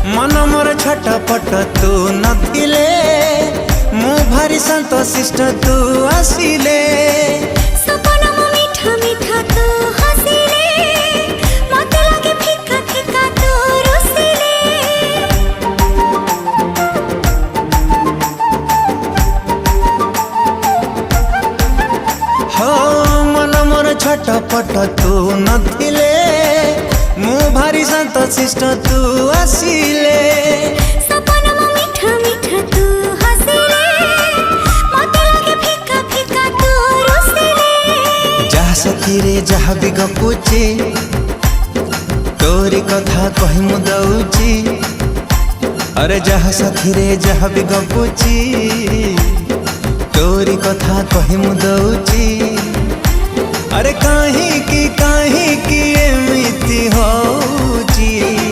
मन मोर छटपट तू नथिले मु भारी संतोषिष्ट तू आसिले सपना मो मीठा मीठा तू हसिले मते लागे फिका फिका तू रुसिले हो मन मोर छटपट तू नथिले मु भारी संतोषिष्ट तू आसिले सपना मो मीठा मीठा तू हसिले मते लागे फिका फिका तू रुसिले जहा सखी रे जहा भी गपुची तोरी कथा कहि मु दउची अरे जहा सखी रे जहा भी गपुची तोरी कथा कहि मु दउची अरे काहे की एमिति होची।